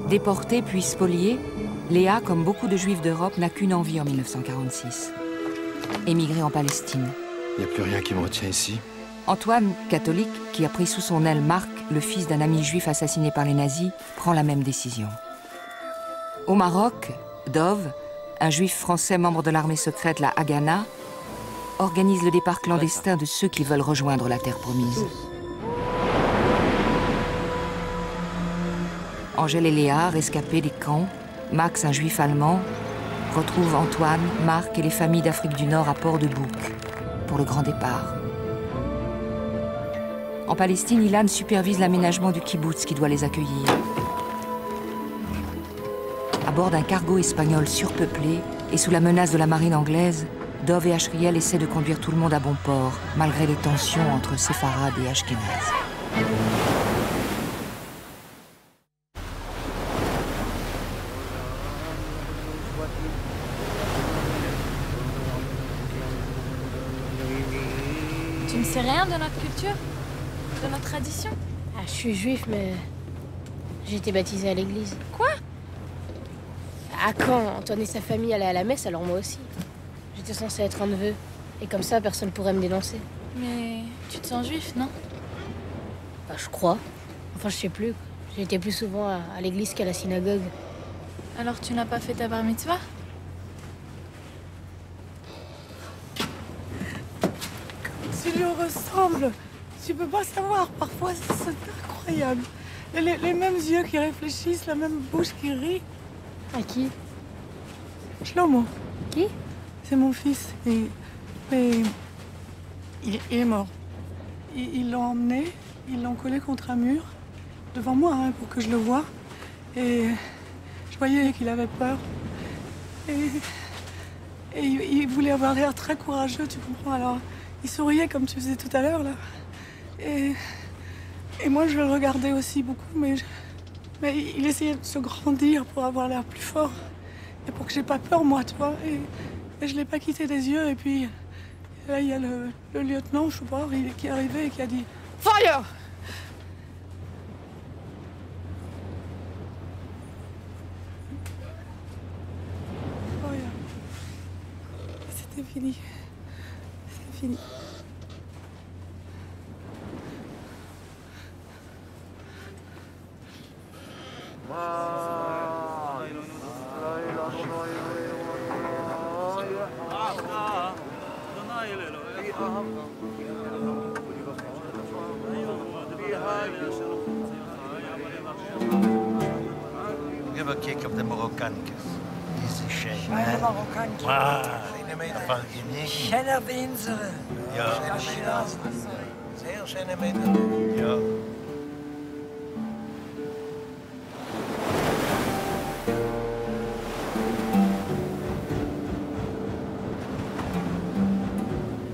Déportée puis spoliée, Léa, comme beaucoup de Juifs d'Europe, n'a qu'une envie en 1946. Émigrer en Palestine. Il n'y a plus rien qui me retient ici. Antoine, catholique, qui a pris sous son aile Marc, le fils d'un ami juif assassiné par les nazis, prend la même décision. Au Maroc, Dov, un juif français membre de l'armée secrète, la Haganah, organise le départ clandestin de ceux qui veulent rejoindre la terre promise. Angèle et Léa, rescapés des camps, Max, un juif allemand, retrouvent Antoine, Marc et les familles d'Afrique du Nord à Port-de-Bouc pour le grand départ. En Palestine, Ilan supervise l'aménagement du kibboutz qui doit les accueillir. À bord d'un cargo espagnol surpeuplé et sous la menace de la marine anglaise, Dov et Ashriel essaient de conduire tout le monde à bon port, malgré les tensions entre séfarades et ashkénazes. Tu ne sais rien de notre culture? De notre tradition? Ah, je suis juif, mais j'ai été baptisée à l'église. Quoi? À quand Antoine et sa famille allaient à la messe, alors moi aussi. J'étais censée être un neveu. Et comme ça, personne pourrait me dénoncer. Mais tu te sens juif, non? Bah, je crois. Enfin, je sais plus. J'ai été plus souvent à l'église qu'à la synagogue. Alors tu n'as pas fait ta bar mitzvah? Tu lui ressembles. Tu peux pas savoir. Parfois, c'est incroyable. Les mêmes yeux qui réfléchissent, la même bouche qui rit. À qui? Shlomo. Qui? C'est mon fils. Mais il est mort. Ils l'ont emmené, ils l'ont collé contre un mur, devant moi, hein, pour que je le voie. Et je voyais qu'il avait peur. Et il voulait avoir l'air très courageux, tu comprends. Alors, il souriait comme tu faisais tout à l'heure, là. Et moi, je le regardais aussi beaucoup, mais il essayait de se grandir pour avoir l'air plus fort. Et pour que j'ai pas peur, moi, tu vois. Et je l'ai pas quitté des yeux. Et puis, là, il y a le lieutenant, je sais pas, qui est arrivé et qui a dit « Fire !» Fire. C'était fini. C'était fini. Give a kick of the Moroccan diese Scheine. Meine Marokkaner. Van Guinea. Schöne Winzer. Ja. Sehr schöne Männer. Ja.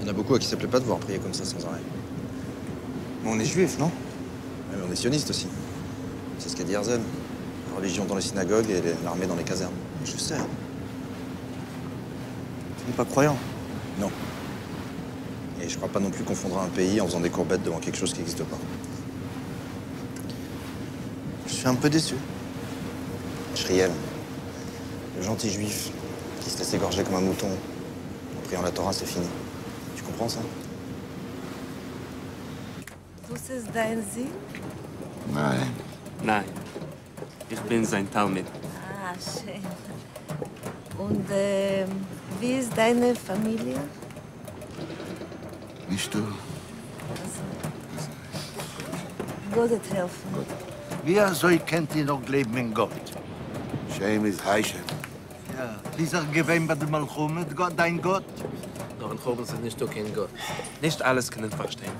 Il y en a beaucoup à qui ça plaît pas de voir prier comme ça sans arrêt. Mais on est juifs, non? Ouais, mais on est sionistes aussi. C'est ce qu'a dit Herzl. La religion dans les synagogues et l'armée dans les casernes. Je sais. Tu n'es pas croyant? Non. Et je crois pas non plus qu'on fondera un pays en faisant des courbettes devant quelque chose qui n'existe pas. Je suis un peu déçu. Shriel, le gentil juif qui se laisse égorger comme un mouton en priant la Torah, c'est fini. Tu comprends ça? Das ist dein Sinn? Nein. Nein. Ich bin sein Talmid. Ah, schön. Und wie ist deine Familie? Nicht du? Gott wird helfen. Wer soll kennt ihr noch leben in Gott? Shem is Hashem. Ja. Dieser gewähnt bei dem Malchumet, Gott, dein Gott. Noch ein Chobel sind nicht kein Gott. Nicht alles können verstehen.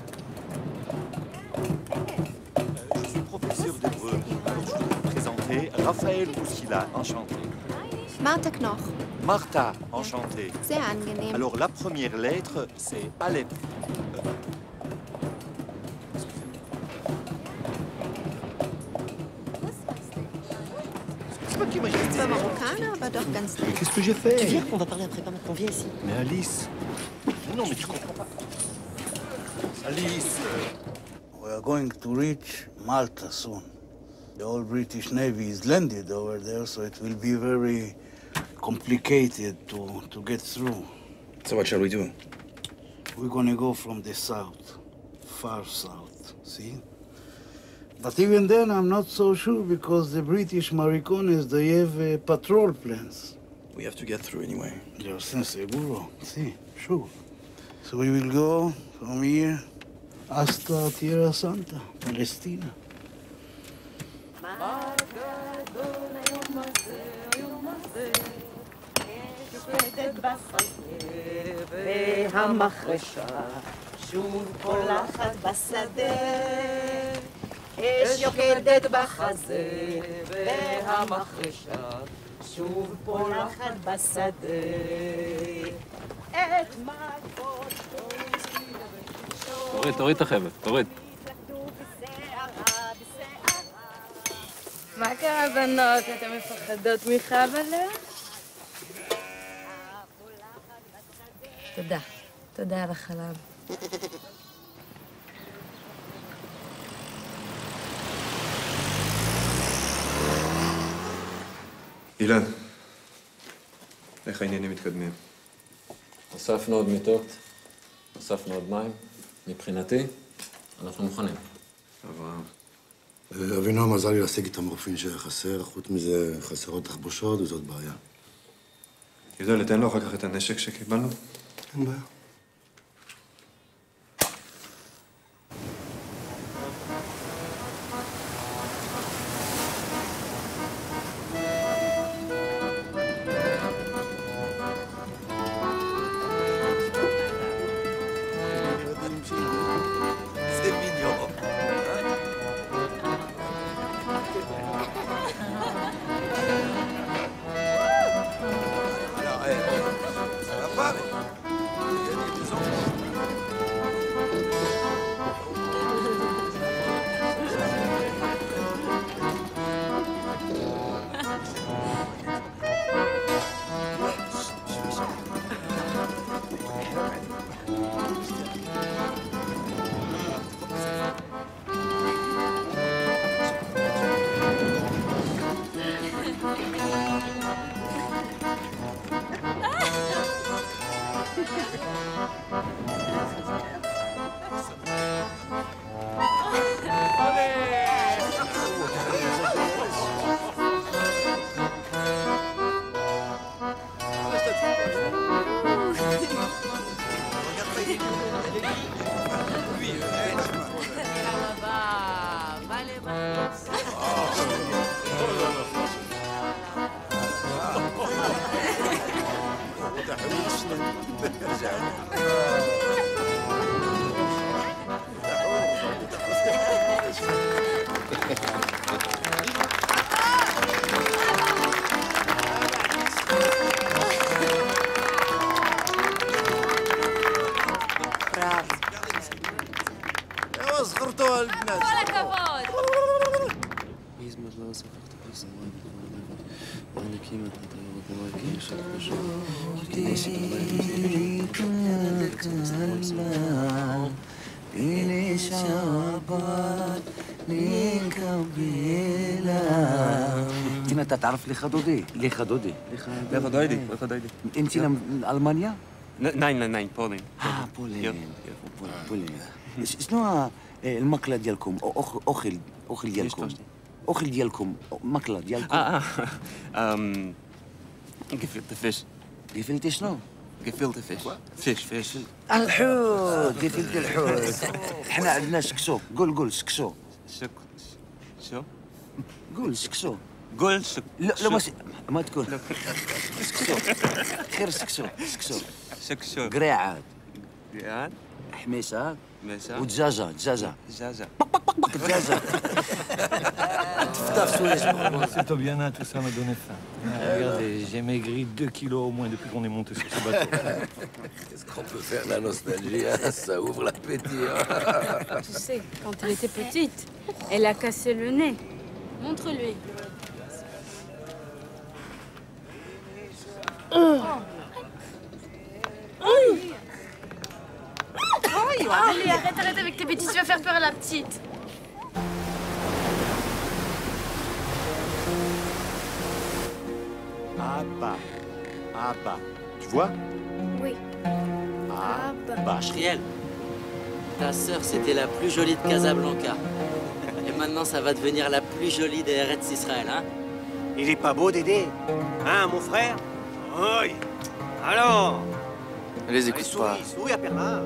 Je suis professeur d'hébreu. Alors, je voudrais vous présenter Raphaël Bouskila, enchanté. Martha Knoch. Martha, enchanté. Sehr angenehm. Alors, la première lettre, c'est Aleph. Tu bist zwar Marokkaner, aber doch ganz nett. Qu'est-ce que j'ai fait? Tu viens qu'on va parler après, pendant qu'on vient ici. Mais Alice... Non, mais tu comprends pas. Alice... We are going to reach Malta soon. The whole British Navy is landed over there, so it will be very complicated to get through. So what shall we do? We're gonna go from the south, far south, see? But even then, I'm not so sure because the British Maricones, they have patrol planes. We have to get through anyway. Yo sé seguro, sí, sure. So we will go from here hasta Tierra Santa, Palestina. והמחרשה שוב פולחת בשדה, אש יוקדת בחזה, והמחרשה שוב פולחת בשדה. את מכות תוריד את החבל, תוריד. מה קרה בנות? אתן מפחדות מחבלה? תודה. תודה על החלב. אילן, איך העניינים מתקדמים? אספנו עוד מיטות, אספנו עוד מים. מבחינתי, אנחנו מוכנים. אברהם. אבינועם עזר לי להשיג את המורפין שחסר, חוץ מזה חסרות תחבושות וזאת בעיה. יהודה, ניתן לו אחר כך את הנשק שקיבלנו? אין בעיה. אתה تعرف לחדודי? לחדודי. לחדודי. انت من المانيا؟ nein, بولين. بولين. شنو الماكله ديالكم؟ اخل ديالكم. اخل ديالكم ماكله ديالكم. gefilte fish. gefilte شنو؟ gefilte fish. fish. الحوت، gefilte الحوت. احنا عندنا سكسو. قول سكسو. شو؟ قول سكسو. قول لا ما تقول سكسو خير سكسو قريعات حميسة ودجاجة دجاجة C'est Tobiana, tout ça m'a donné faim. Regardez, j'ai maigri 2 kilos au moins depuis qu'on est monté sur ce bateau. Qu'est-ce qu'on peut faire la nostalgie, hein? Ça ouvre l'appétit. Tu sais, quand elle était petite, elle a cassé le nez. Montre-lui. Allez, arrête avec tes bêtises, tu vas faire peur à la petite. Abba. Abba. Tu vois? Oui. Abba. Shriel, ta sœur, c'était la plus jolie de Casablanca. Et maintenant, ça va devenir la plus jolie des Eretz Israël, hein? Il est pas beau, Dédé? Hein, mon frère? Oui. Alors? Ne les écoute pas. Souris à Perrin.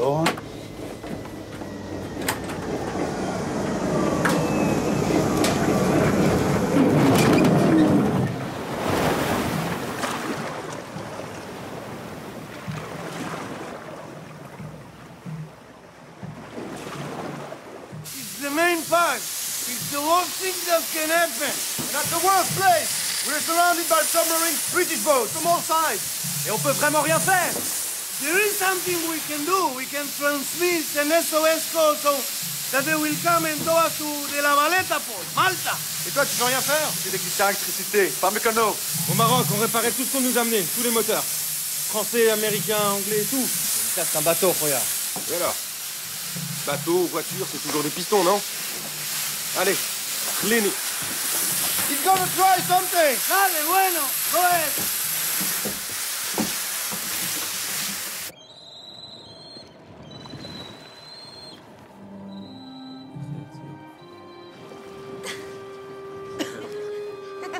Cabrón. It's the main part. It's the worst thing that can happen. And at the worst place, we're surrounded by submarine British boats from all sides. Et on peut vraiment rien faire. There is something we can do. We can transmit an SOS call so that they will come and tow us to De La Valeta Port, Malta. Et toi, tu peux rien faire? C'est technicien électricité, pas mécano. Au Maroc, on réparait tout ce qu'on nous amenait, tous les moteurs. Français, américains, anglais, tout. Ça, c'est un bateau, regarde. Et alors? Bateau, voiture, c'est toujours des pistons, non? Allez, clean it. He's gonna try something. Dale, bueno, go ahead.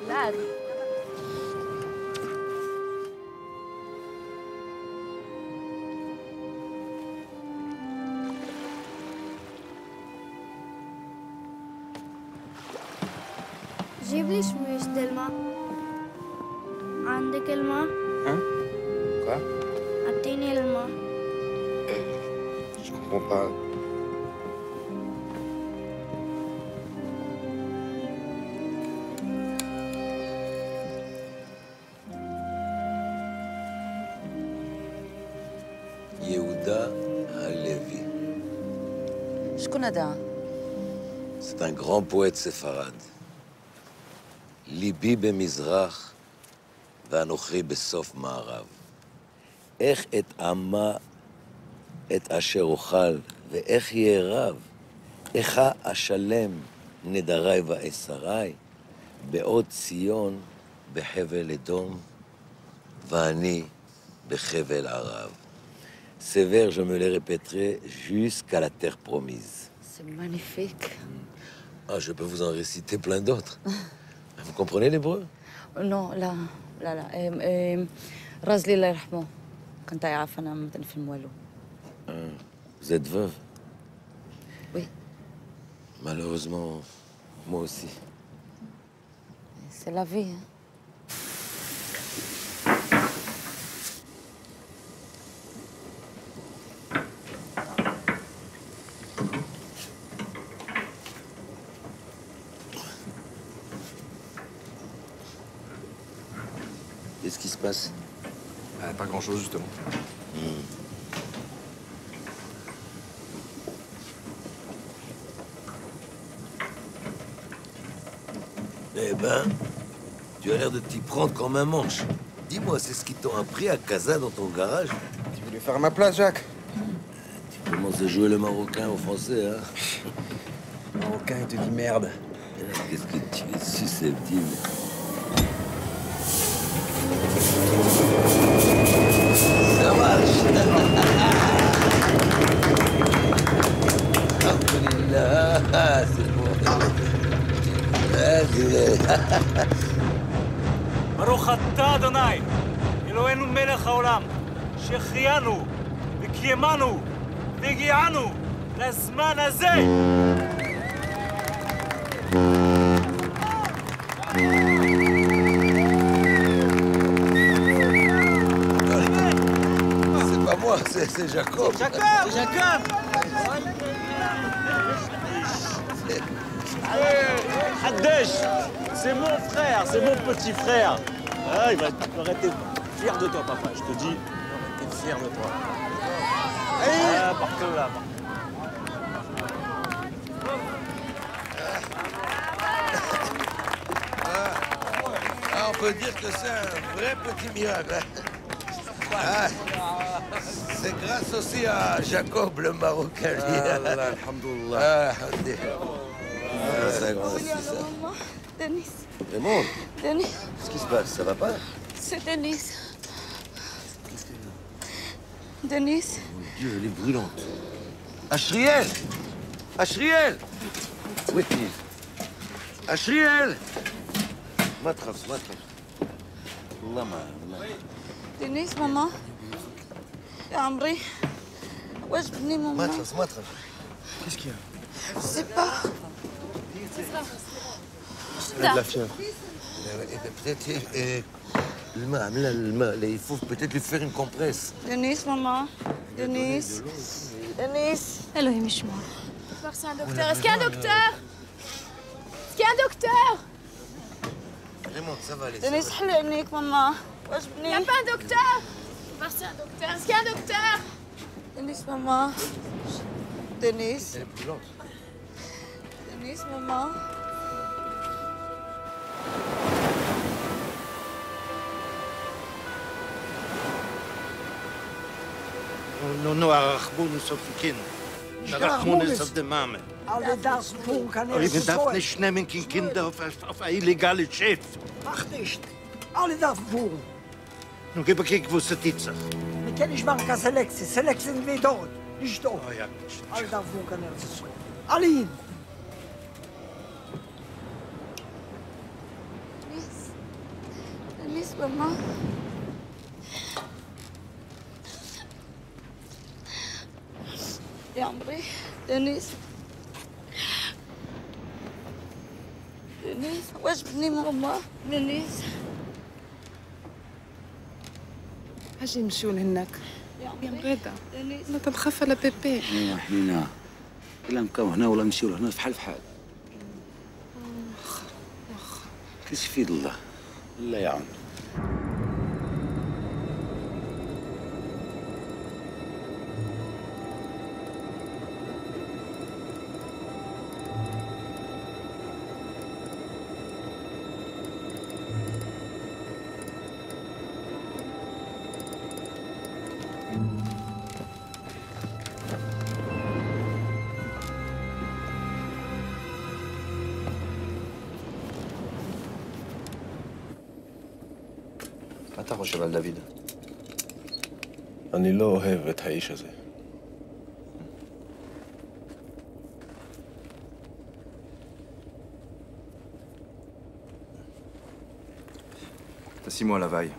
Lad. جيب لي شويش د الماء. عندك الماء؟ Hein? Quoi? أعطيني الماء. Je comprends pas. Yehuda Halevi. شكون هذا؟ C'est un grand poète séfarade. ליבי במזרח ואנוכי בסוף מערב. איך אטעמה את אשר אוכל ואיך יערב. איכה אשלם נדרי ואסרי בעוד ציון בחבל אדום ואני בחבל ערב. Sévère, je me les répéterai jusqu'à la terre promise. C'est magnifique. Ah, je peux vous en réciter plein d'autres. Vous comprenez l'hébreu? Non, لا لا لا رازلي الله يرحمه كنت يعرف أنا ما تنفهم والو. Vous êtes veuve? Oui. Malheureusement, moi aussi. C'est la vie, hein. Qu'est-ce qui se passe? Pas grand-chose, justement. Eh ben, tu as l'air de t'y prendre comme un manche. Dis-moi, c'est ce qu'ils t'ont appris à Casa dans ton garage? Tu voulais faire ma place, Jacques? Tu commences à jouer le marocain au français, hein? Marocain, il te dit merde. Qu'est-ce que tu es susceptible? Ça marche. Alhamdulillah, c'est bon. ברוך אתה אדוני, אלוהינו מלך העולם, שהחיינו וקיימנו והגיענו לזמן הזה. C'est pas moi, c'est Jacob. C'est Jacob. Hadesh, c'est mon frère, c'est mon petit frère. Ah, il va être fier de toi, papa. Je te dis, il va être fier de toi. Ah, par que là. On peut dire que c'est un vrai petit miracle. Ah, c'est grâce aussi à Jacob le Marocain. Alhamdoulilah. C'est grand, c'est ça. Denis. Raymond, Denis. qu'est-ce qui se passe? Ça va pas? C'est Denis. Denis. Mon Dieu, elle est brûlante. Ashriel! Ashriel! Oui, Ashriel! ما تخافش ما تخافش والله ما دينيس ماما يا عمري واش بني ماما ما تخافش ما تخافش Qu'est-ce qu'il y a? Je sais pas. Elle a de la fièvre. Peut-être الماء il faut peut-être lui faire une compresse. دينيس ماما دينيس دينيس אלוהים ישמור. C'est un docteur. Est-ce qu'il y a un docteur? Est-ce qu'il y a un docteur? Raymond, ça va aller. دينيس حل عينيك ماما واش Il بني n'y a pas un docteur? C'est un docteur. Est-ce qu'il y a un docteur? دينيس ماما دينيس Elle est brûlante. دينيس ماما No arachbun sofikin. Arachbun ist auf der Mame. Alle das Buch kann Aber ich darf nicht nehmen Kinder auf ein illegales Schiff. Mach nicht. Alle das Buch. Nun gib mir was es ist. Wir können nicht machen keine Selektion. Selektion sind wir dort. Nicht dort. Oh ja. Alle das Buch kann alle ihn. دينيس ماما يا عمري دينيس دينيس واش بني ماما دينيس حاجة نمشيو لهناك يا مغيدة لا تنخاف على بيبي ايوا حنينة الا نبقاو هنا ولا نمشيو لهنا فحال فحال كاش في يد الله الله يعاون אתה חושב על דוד? אני לא אוהב את האיש הזה. T'as 6 mois à la vaille.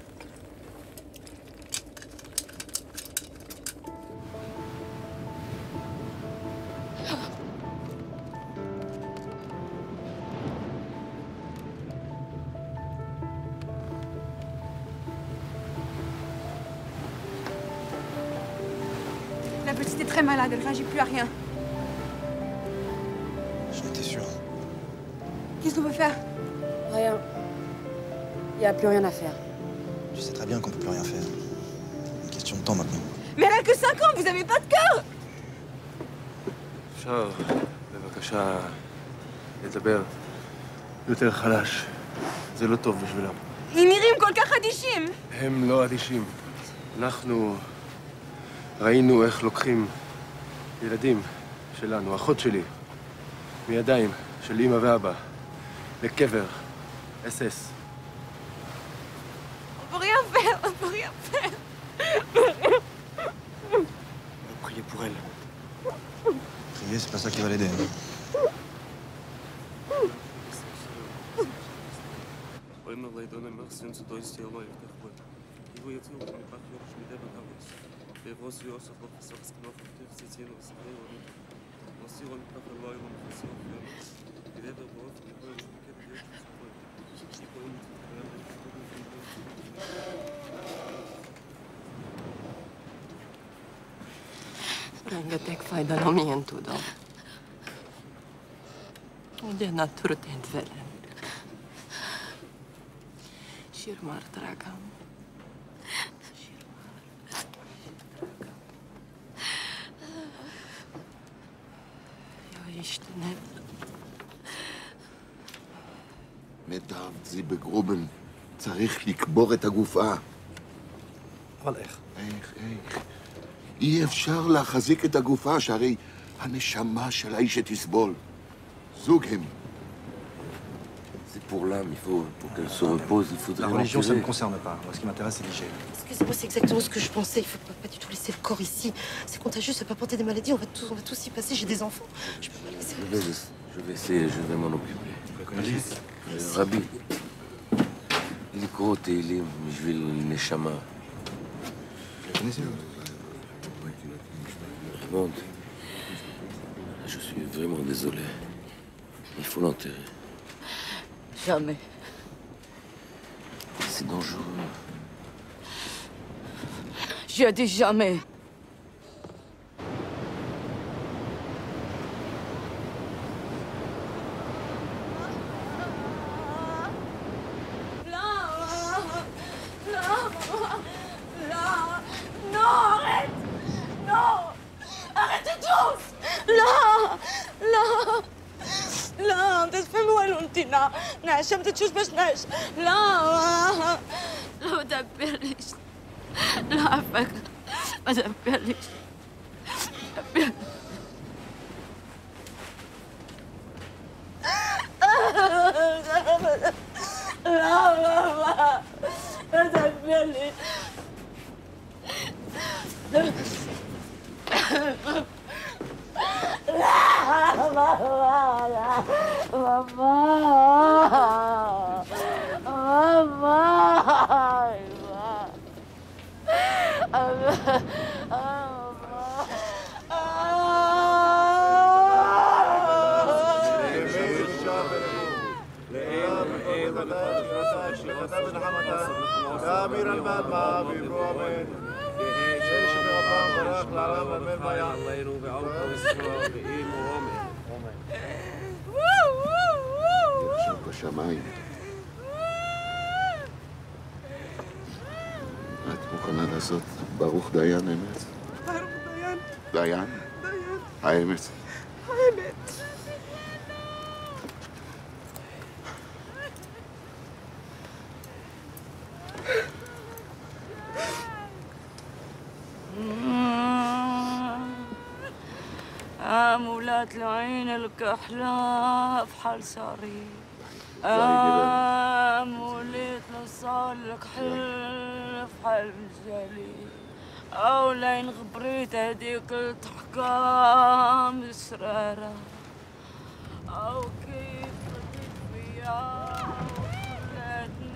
La petite est très malade, elle réagit plus à rien. J'en étais sûr. Qu'est-ce qu'on peut faire? Rien. Il n'y a plus rien à faire. Tu sais très bien qu'on peut plus rien faire. Une question de temps maintenant. Mais elle a que 5 ans, vous avez pas de cœur! אפשר בבקשה לדבר יותר חלש. זה לא טוב בשבילם. Ils נראים כל כך אדישים! הם לא אדישים. אנחנו ראינו איך לוקחים ילדים שלנו, אחות שלי, מידיים של אמא ואבא, לקבר, SS. On peut rien faire, on peut rien faire! Priez pour elle. Prier, c'est pas ça qui va l'aider. Rengeteg fájdalom ilyen tudom. Ugye na történt velem. Sír már, drágám. ישתנה. נדב, זה בגרומן. צריך לקבור את הגופה. אבל איך? איך? אי אפשר להחזיק את הגופה, שהרי הנשמה של האיש שתסבול. זוג הם. C'est pour l'âme, pour qu'elle se repose, il faudrait La religion, ça ne me l'enterrer. concerne pas. Moi, ce qui m'intéresse, c'est l'hygiène. Excusez-moi, c'est exactement ce que je pensais. Il faut pas du tout laisser le corps ici. C'est contagieux, ça peut apporter des maladies. On va tous y passer. J'ai des enfants. Je peux pas laisser. Je vais essayer, je vais m'en occuper. Rabbi, לקרוא תהילים בשביל נשמה. Raymond, je suis vraiment désolé. Il faut l'enterrer. Jamais. C'est dangereux. J'ai dit jamais. نعشم تشوش باش نعيش لا ما تدبرليش لا عفاك ما تدبرليش لا ماما ما تدبرليش בשמיים. את מוכנה לעשות ברוך דיין אמת? ברוך דיין? דיין? דיין. האמת. האמת. مولات العين الكحلة بحال صاري موليت نصالك حل بحال الجلي أو لين غبريت هديك الضحكة مسرارة أو كيف رديت فيا وخلاتني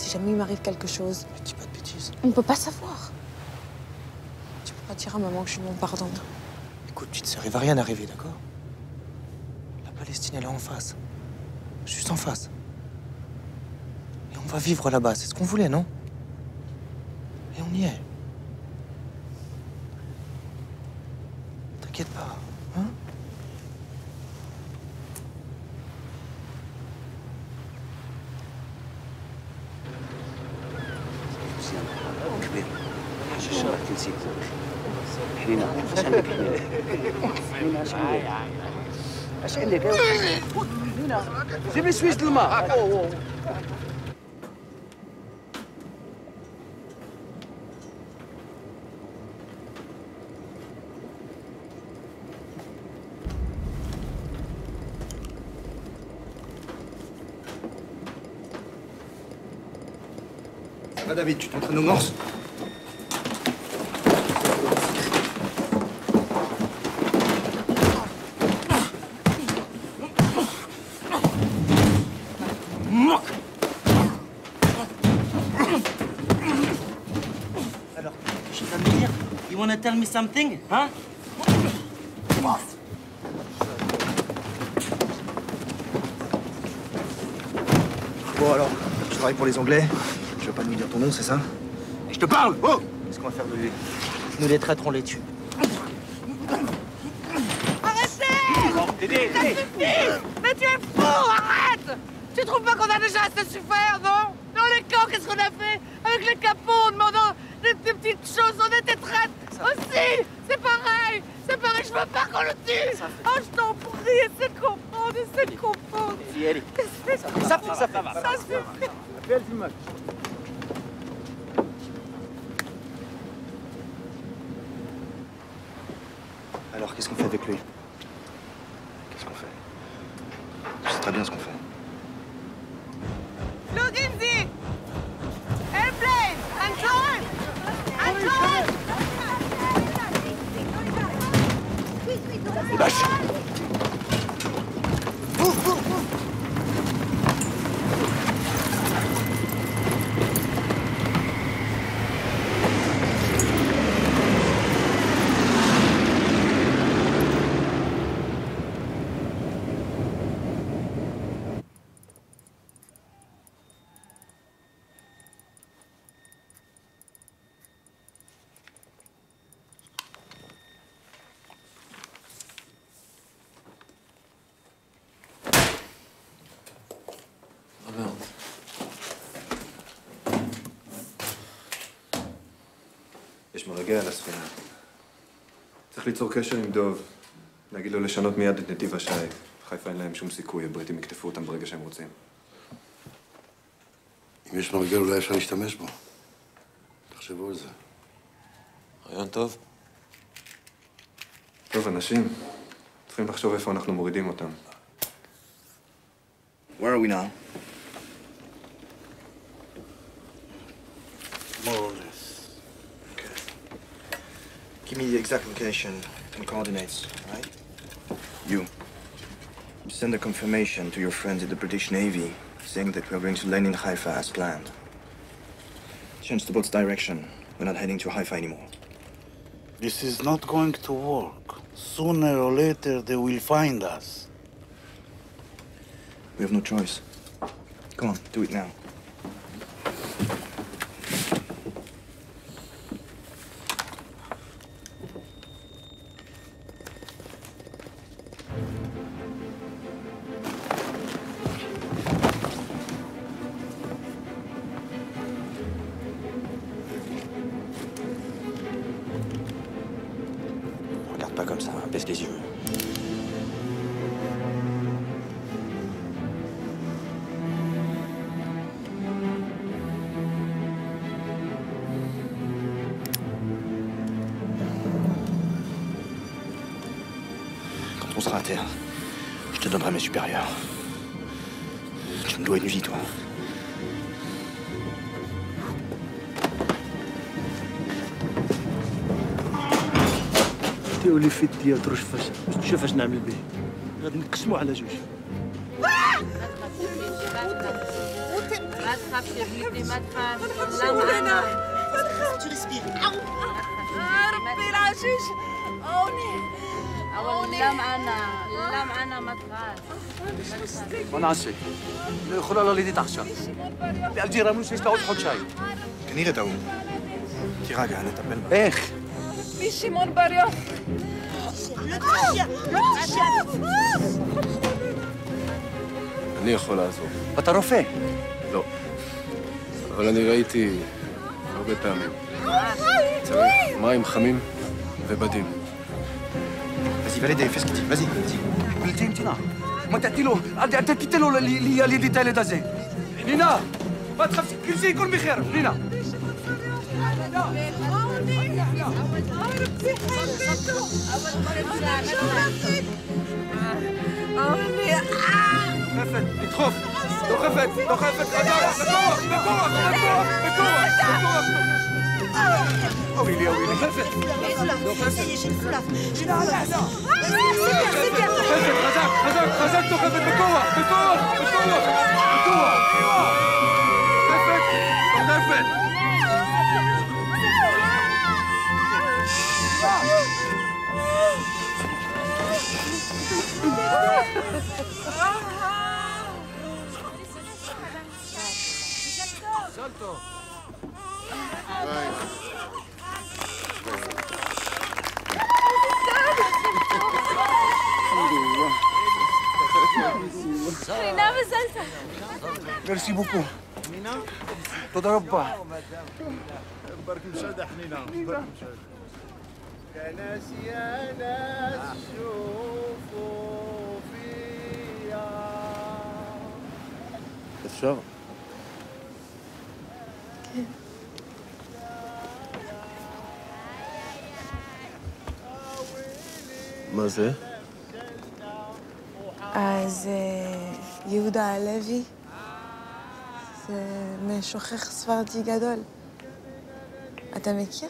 Si jamais il m'arrive quelque chose. Mais dis pas de bêtises. On ne peut pas savoir. Tu pourras dire à maman que je lui demande pardon. Écoute, petite sœur, il va rien arriver, d'accord? La Palestine, elle est en face. Juste en face. Et on va vivre là-bas, c'est ce qu'on voulait, non? Et on y est. T'inquiète pas, hein? كبير الشرح تنسيك حنينة اش عندك حنينة اش عندك حنينة جيب لي شوية الماء Ça va, David, tu t'entraînes aux morses? Je viens de me dire, you wanna tell me something, hein? Bon alors, je travaille pour les Anglais. Tu vas pas nous dire ton nom, c'est ça? Je te parle! Oh! Qu'est-ce qu'on va faire de lui? Nous les traîtres, on les tue. Dédé! Mais tu es fou! Arrête! Tu trouves pas qu'on a déjà assez souffert, non? Dans les camps, qu'est-ce qu'on a fait? Avec les capots, en demandant des petites choses, on était traîtres aussi! C'est pareil! C'est pareil, je veux pas qu'on le tue! Oh, je t'en prie, essaie de comprendre, essaie de comprendre! Ça suffit! Alors, qu'est-ce qu'on fait avec lui? Qu'est-ce qu'on fait? Je sais très bien ce qu'on fait. Luginzi! Airplane! Antoine! Antoine! Les bâches! יש מרגע על הספינה. צריך ליצור קשר עם דוב. להגיד לו לשנות מיד את נתיב השייט. חיפה אין להם שום סיכוי, הבריטים יקטפו אותם ברגע שהם רוצים. אם יש מרגל, אולי אפשר להשתמש בו. תחשבו על זה. רעיון טוב. טוב, אנשים. צריכים לחשוב איפה אנחנו מורידים אותם. Where are we now? More or less. Give me the exact location and coordinates, right? You send a confirmation to your friends in the British Navy saying that we are going to land in Haifa as planned. Change the boat's direction. We're not heading to Haifa anymore. This is not going to work. Sooner or later, they will find us. We have no choice. Come on, do it now. Regarde pas comme ça, baisse les yeux. Quand on sera à terre, je te donnerai mes supérieurs. Tu me dois une vie, toi. تقولي في الديا تروش فاش تشوف اش نعمل به غادي نقسمو على جوج ما تخافش يا بنتي ما تخافش لا معنا ربي العشيش لا معنا ما تخافش مناسي خلال اللي تخشى الجيران مش يستعود حط شاي كنيرة تو تيراجع أنا تبل اخ مش شيمون بريو אני יכול לעזור. אתה רופא? לא. אבל אני ראיתי הרבה פעמים. צריך מים חמים ובדים. Vas-y, va l'aider, fais ce qu'il dit. Vas-y, vas-y. بلتي انتنا ما تعطي له انت قلت له اللي اللي ديتها لي دازي لينا ما تخافش كل شيء يكون بخير لينا خفت تخف لو خفت ويلي يا ويلي خفت لو خفت خزقت خفت بقوة خفت Merci beaucoup. תודה רבה. برك مشاهدة حنينة برك مشاهدة يا ناس يا ناس شوفوا فيا אפשר? כן. מה זה? אז יהודה הלוי זה משוחח ספרדי גדול. אתה מכיר?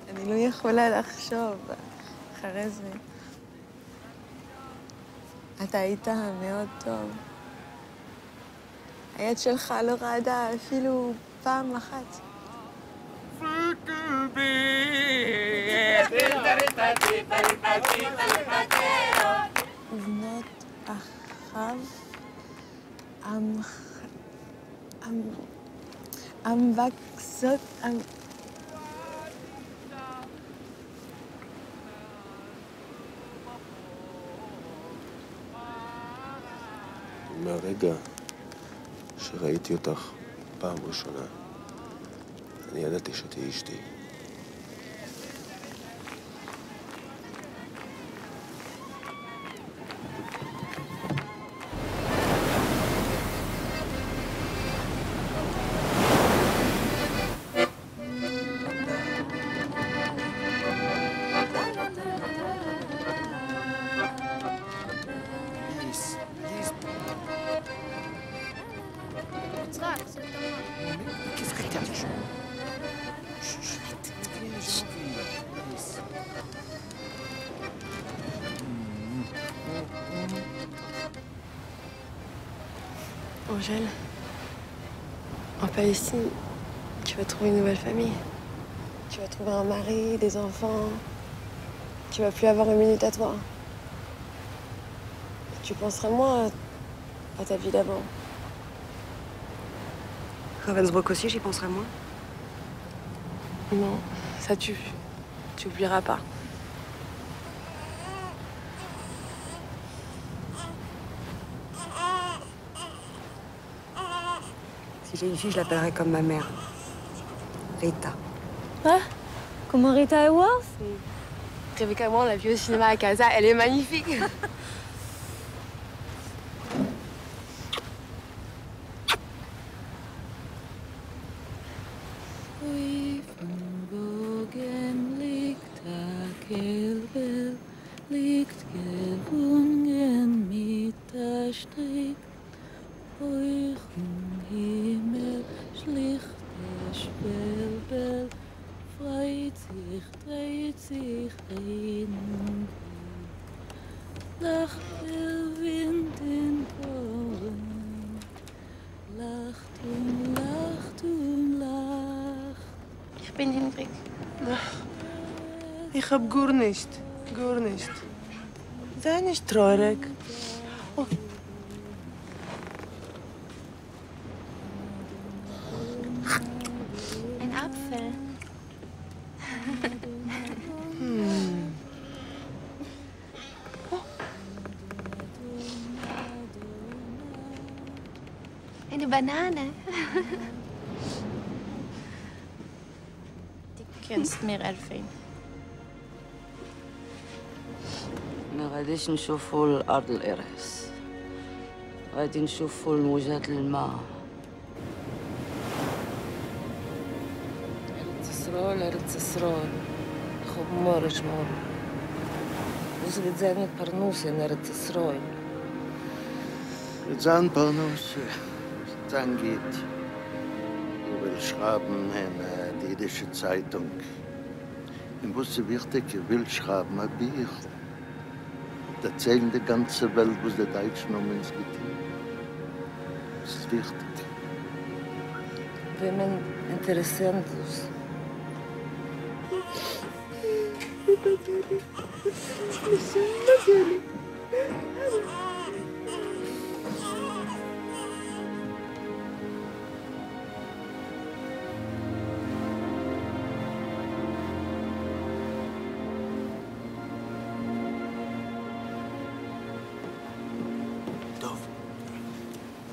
אני לא יכולה לחשוב אחרי זה. אתה היית מאוד טוב. היד שלך לא רעדה אפילו פעם אחת. ובנות אחאב המבקשות מהרגע שראיתי אותך פעם ראשונה, אני ידעתי שתהיי אשתי. Angèle, en Palestine, tu vas trouver une nouvelle famille. Tu vas trouver un mari, des enfants. Tu vas plus avoir une minute à toi. Tu penseras moins à ta vie d'avant. Ravensbrück aussi, j'y penserai moins. Non, ça tu oublieras pas. Si j'ai une fille, je l'appellerai comme ma mère. Rita. Ah, comment Rita Hayworth? Rebecca et moi, on l'a vue au cinéma à Casa. Elle est magnifique. Ich bin Hendrik. Ich hab gar nicht. Gar nicht. Sei nicht traurig. Oh. Ein Apfel. Eine Banane. Du kennst mir helfen. أنا غاديش نشوفوا الأرض الإرث، غادي نشوفوا الموجات الماء. أرض إسرائيل، خمار جمار. وزيد زاني برنوسي أرض إسرائيل. Zahn Parnus, Zahn geht. Ich will schreiben in die jüdische Zeitung. Ich wusste wichtig, ich will schreiben ein Buch. Erzählen die ganze Welt, was die Deutschen um uns getan. Das ist wichtig. Women interessantes.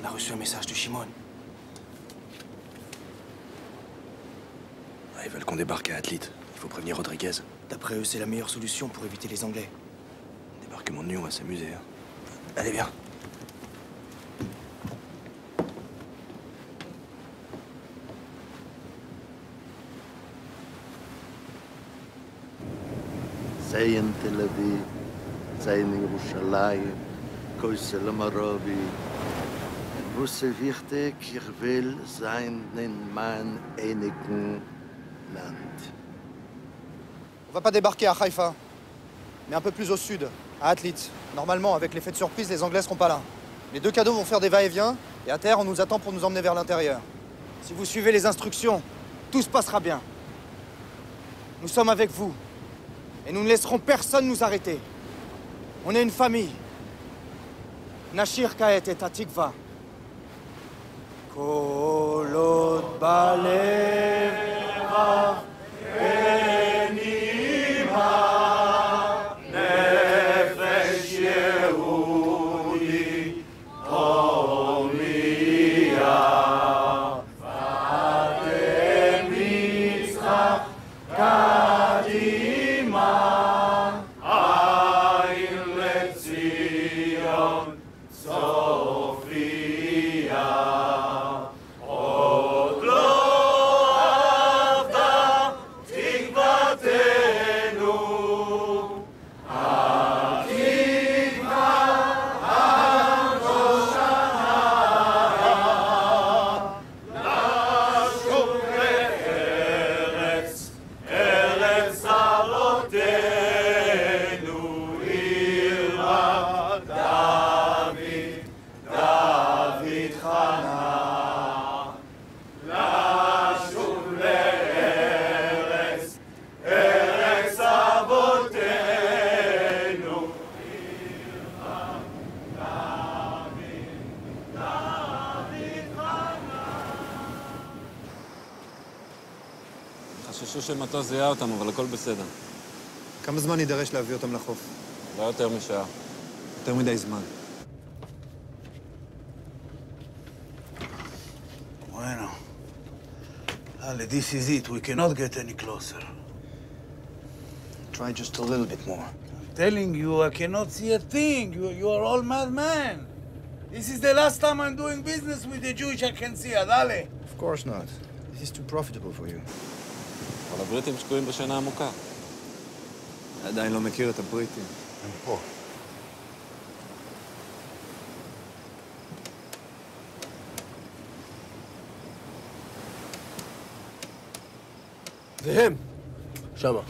a reçu un message de Shimon. Ils veulent qu'on débarque à Atlit. Il faut prévenir Rodriguez. D'après eux, c'est la meilleure solution pour éviter les Anglais. Débarquement de nuit, on va s'amuser. Hein. Allez, viens. زين تل أبيب زين يروشلايم كويسل مرابي Russe wichtig, ich will sein in mein einigen Land. On va pas débarquer à Haïfa, mais un peu plus au sud, à Atlit. Normalement, avec l'effet de surprise, les Anglais seront pas là. Les deux cadeaux vont faire des va-et-vient, et à terre, on nous attend pour nous emmener vers l'intérieur. Si vous suivez les instructions, tout se passera bien. Nous sommes avec vous, et nous ne laisserons personne nous arrêter. On est une famille. Nashir Kaet et Atikva. Kolot baleva enima nefesh Yehudi omiya vatem Yitzchak kadima ayin letzion Sofia. חששו שמטוס זיהה אותם, אבל הכל בסדר. כמה זמן יידרש להביא אותם לחוף? לא יותר משעה. יותר מדי זמן. Bueno. Ale, this is it. We cannot get any closer. Try just a little bit more. I'm telling you, I cannot see a thing. You are all madmen. This is the last time I'm doing business with the Jewish I can see, Adale. Of course not. This is too profitable for you. אבל הבריטים שקועים בשינה עמוקה. עדיין לא מכיר את הבריטים. הם פה. זה הם. שמה.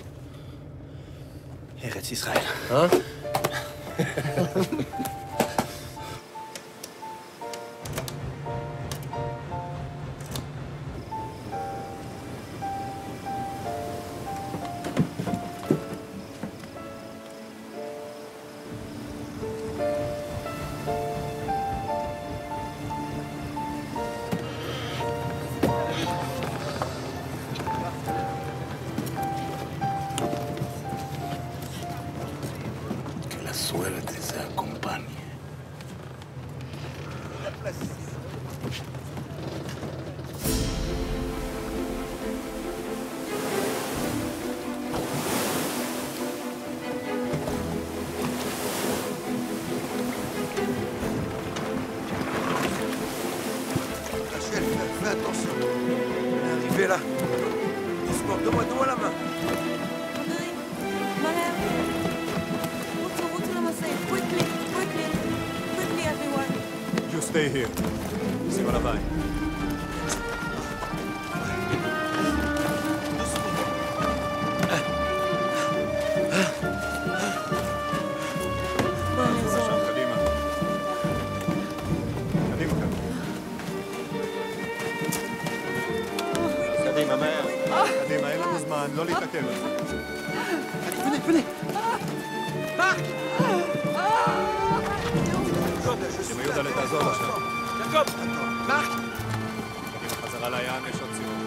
ארץ ישראל. Suerte se acompañe. Rachel, fais attention. On est arrivé là. Doucement, donne-moi la main. You stay here. סימן הבית. קדימה. קדימה, מהר. קדימה, אין לנו זמן, לא להתעכב על זה. Venez. Marc! יהודה לתעזור עכשיו. Jacob! Marc! קדימה, חזרה לים, יש עוד סיבוב.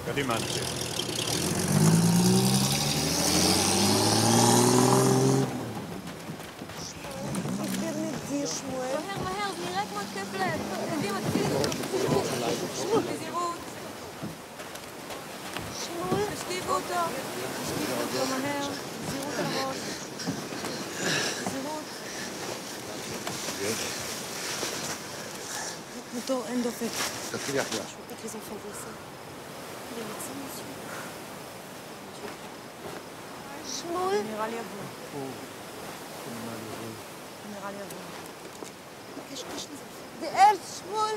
קדימה, אנשים. Moto, אין דופק. תתחילי אחלה. Je veux pas que les enfants voient ça. Les médecins, monsieur. שמואל? נראה לי עבור. נראה לי עבור. קשקש לזה. זה ארץ, שמואל!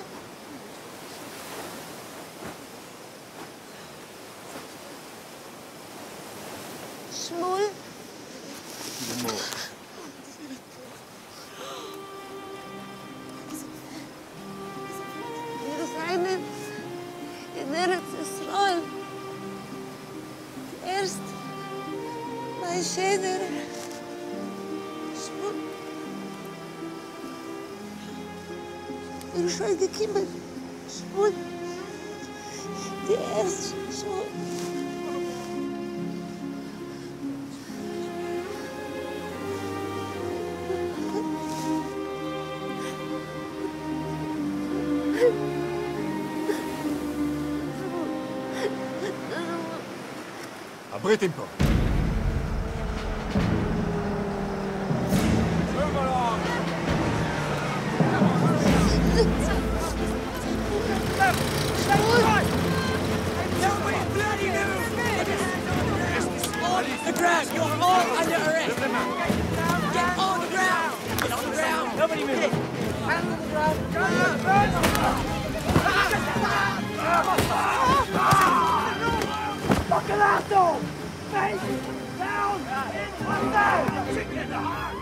שמואל? Jerusalem, in Eretz Israel. Erst bei Scheder. Schmut. Jerusalem gekommen. Schmut. Die erste Schmut. הבריטים פה. The ground! You're all under arrest! Get on the ground! Get on the ground! Nobody move! Hands on the ground! Buccalato! Face down! One down! Get the heart!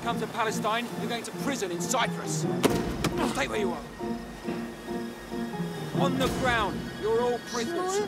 Come to Palestine, you're going to prison in Cyprus. Stay where you are. On the ground, you're all prisoners.